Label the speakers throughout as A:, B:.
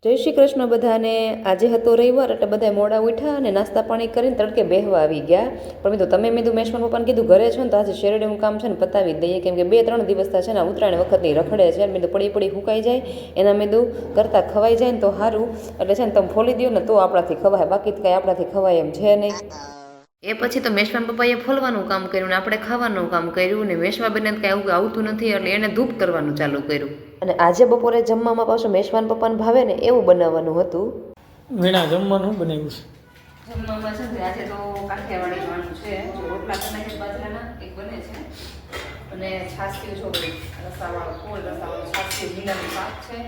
A: જય શ્રી કૃષ્ણ બધાને। આજે હતો રવિવાર એટલે બધા મોડા ઉઠ્યા અને નાસ્તા પાણી કરીને તડકે બેહવા આવી ગયા। પણ મેં તો મેં કીધું મેશમાં પપ્પાને કીધું ઘરે છો ને તો આજે શેરડીનું કામ છે ને પતાવી દઈએ, કેમ કે 2-3 દિવસ છે ને ઉત્તરાયણ વખતની રખડે છે। મેં તો પડી હુકાઈ જાય એના મેં કરતાં ખવાઈ જાય ને તો સારું, એટલે છે ને તમે ફોલી દો ને તો આપણાથી ખવાય, બાકી તો કાંઈ આપણાથી ખવાય એમ છે નહીં। એ પછી તો મેશમાં પપ્પાએ ફોલવાનું કામ કર્યું ને આપણે ખાવાનું કામ કર્યું ને મેશમાં બેને કાંઈ આવું આવતું નથી એટલે એને ધૂપ કરવાનું ચાલુ કર્યું। અને આજે બપોરે જમવામાં પાછું મેશવાન પપ્પાને ભાવે ને એવું બનાવવાનું હતું।
B: વીણા જમવાનું બનાવ્યું છે?
A: જમવામાં છે ને આજે તો કાઠિયાવાડી વાળું છે, જો રોટલા બનાવીને બાજરાના એક બને છે અને છાસ્યું છો રસાવાળો ફૂલ રસાવાળો છાસ્યું ભીંડાનું શાક છે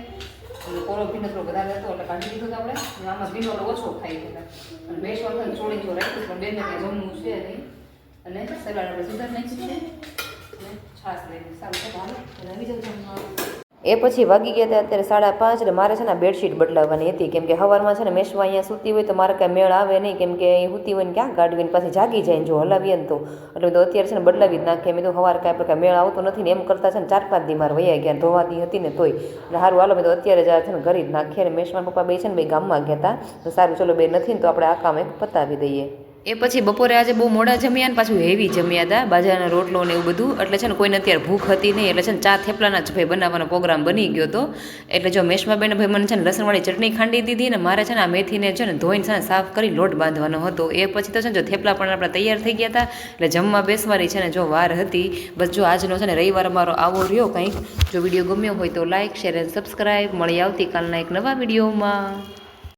A: અને કોરો ભીંડો થોડો વધારે હતો એટલે કાઢી દીધો તો આપણે, આમાં ભીંડો ઓછો ખાઈ ગયા અને મેશવાન ચોળી જો રાખ્યું પણ બેનને કંઈ જમવું છે નહીં અને સલાડ આપણે સુધાર નાખ્યું છે અને છાશ લઈને સારું છે હાલ આવી જાવ જમવા। એ પછી વાગી ગયા હતા અત્યારે 5:30 એટલે મારે છે ને બેડશીટ બદલાવવાની હતી, કેમ કે સવારમાં છે ને મેશમાં અહીંયા સૂતી હોય તો મારે કાંઈ મેળ આવે નહીં, કેમ કે એ સૂતી હોય ને ક્યાં ગાડવી ને પાછી જાગી જાય ને જો હલાવીએ ને તો, એટલે તો અત્યારે છે ને બદલાવી જ નાખીએ। મેં તો સવારે કાંઈ આપણે કાંઈ મેળ આવતો નથી ને એમ કરતાં છે ને 4-5 દી મારે વૈયા ગયા, ધોવાતી હતી ને તોય, એટલે સારું હાલો મેં તો અત્યારે જ છે ને ઘરે જ નાખીએ। અને મેશમાં પપ્પા બે છે ને બે ગામમાં ગયા હતા તો સારું ચલો બે નથી ને તો આપણે આ કામ એક પતાવી દઈએ। એ પછી બપોરે આજે બહુ મોડા જમ્યા ને પાછું હેવી જમ્યા હતા, બાજરાના રોટલો ને એવું બધું, એટલે છે ને કોઈને અત્યારે ભૂખ હતી નહીં, એટલે છે ને ચા થેપલાના જ ભાઈ બનાવવાનો પ્રોગ્રામ બની ગયો હતો। એટલે જો મેશમાં બેને ભાઈ મને છે ને લસણવાળી ચટણી ખાંડી દીધી ને મારે છે ને આ મેથીને છે ને ધોઈને છે ને સાફ કરી લોટ બાંધવાનો હતો। એ પછી તો છે ને જો થેપલા પણ આપણા તૈયાર થઈ ગયા હતા એટલે જમવા બેસવાની છે ને જો વાર હતી। બસ જો આજનો છે ને રવિવાર અમારો આવો રહ્યો કંઈક। જો વિડીયો ગમ્યો હોય તો લાઇક, શેર અને સબસ્ક્રાઈબ। મળી આવતીકાલના એક નવા વિડીયોમાં।